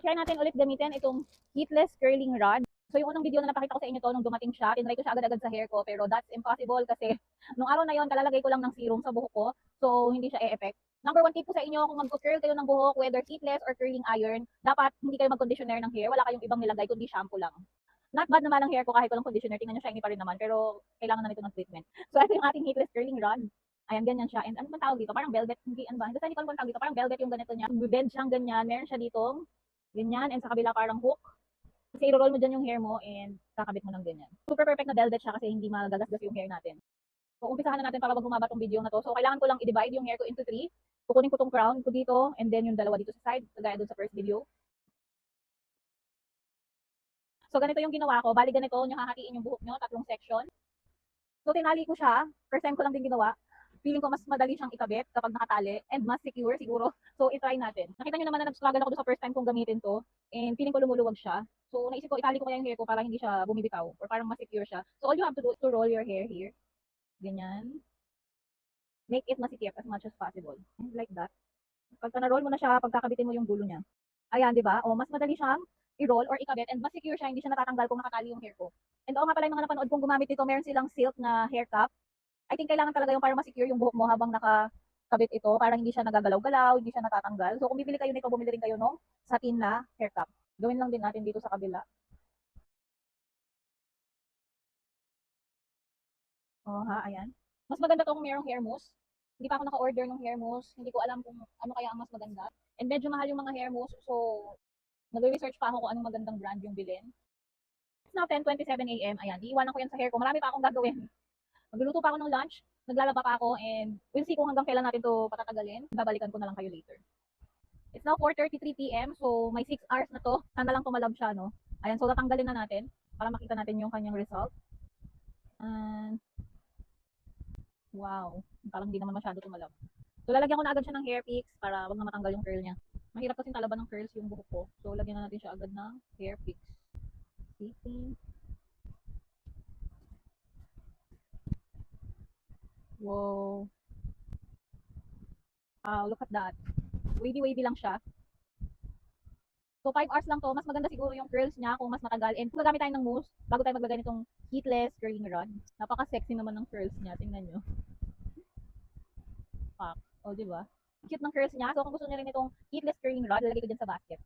try natin ulit gamitin itong heatless curling rod. So yung unang video na napakita ko sa inyo to nung dumating siya, tinry ko siya agad-agad sa hair ko, pero that's impossible kasi nung araw na yon kalalagay ko lang ng serum sa buhok ko, so hindi siya e-effect. Number 1 tip ko sa inyo, kung mag-curl kayo ng buhok, whether heatless or curling iron, dapat hindi kayo mag-conditioner ng hair, wala kayong ibang nilagay kundi shampoo lang. Not bad naman ang hair ko kahit walang conditioner, tingnan nyo shiny pa rin naman, pero kailangan na nito ng treatment. So ito yung ating heatless curling rod. Ayan, ganyan siya. And ano bang tawag dito? Parang velvet, hindi, ano ba? Basta hindi ko alam kung tawag dito. Parang velvet yung ganito niya. Bend siyang ganyan. Meron siya ditong ganyan, and sa kabila parang hook. Kasi i-roll mo dyan yung hair mo and kakabit mo ng ganyan. Super perfect na velvet siya kasi hindi magagasgas yung hair natin. So, umpisahan na natin para wag humaba tong video na to. So, kailangan ko lang i-divide yung hair ko into 3. Kukunin ko tong crown ko dito and then yung dalawa dito sa side, kagaya dun sa first video. So, ganito yung ginawa ko. Bali ganito, nyo hahatiin yung buhok nyo, 3 section. So, tinali ko siya. First time ko lang din ginawa. Feeling ko mas madali siyang ikabit kapag nakatali and mas secure siguro. So, i-try natin. Nakita nyo naman na nag-struggle ako sa first time kong gamitin to and feeling ko lumuluwag siya. So, naisip ko, itali ko kaya yung hair ko para hindi siya bumibitaw or parang mas secure siya. So, all you have to do is to roll your hair here. Ganyan. Make it masikip as much as possible. Like that. Pagka na-roll mo na siya, pagkakabitin mo yung dulo niya. Ayan, di ba? O, mas madali siyang i-roll or ikabit and mas secure siya, hindi siya natatanggal kung nakatali yung hair ko. And oo nga pala yung mga napanood kong gumamit dito, meron silang silk na hair cap. I think kailangan talaga yung para ma-secure yung buhok mo habang nakakabit ito, para hindi siya nagagalaw-galaw, hindi siya natatanggal. So kung bibili kayo nito, bumili rin kayo ng satin na hair cap. Gawin lang din natin dito sa kabila. Oh ha, ayan. Mas maganda to kung merong hair mousse. Hindi pa ako naka-order ng hair mousse. Hindi ko alam kung ano kaya ang mas maganda. And medyo mahal yung mga hair mousse. So, nag-research pa ako kung anong magandang brand yung bilhin. It's now 10:27 AM. Ayan, iiwanan ko yan sa hair ko. Marami pa akong gagawin. Magluluto pa ako ng lunch, naglalaba pa ako, and we'll see kung hanggang kailan natin to patatagalin. Babalikan ko na lang kayo later. It's now 4:33 PM, so may 6 hours na to. Sana lang tumalab siya, no? Ayan, so tatanggalin na natin para makita natin yung kanyang result. And, wow, parang hindi naman masyado tumalab. So lalagyan ko na agad siya ng hair picks para wag na matanggal yung curl niya. Mahirap kasi talaban ng curls yung buhok ko. So lagyan na natin siya agad ng hair picks. See? Wow. Look at that. Wavy-wavy lang siya. So 5 hours lang to, mas maganda siguro yung curls niya kung mas matagal. And kung gagamit tayo ng mousse, bago tayo maglagay nitong heatless curling rod. Napaka-sexy naman ng curls niya, tingnan nyo. Pak. O, di ba? Cute ng curls niya. So kung gusto niyo rin itong heatless curling rod, lalagay ko dyan sa basket.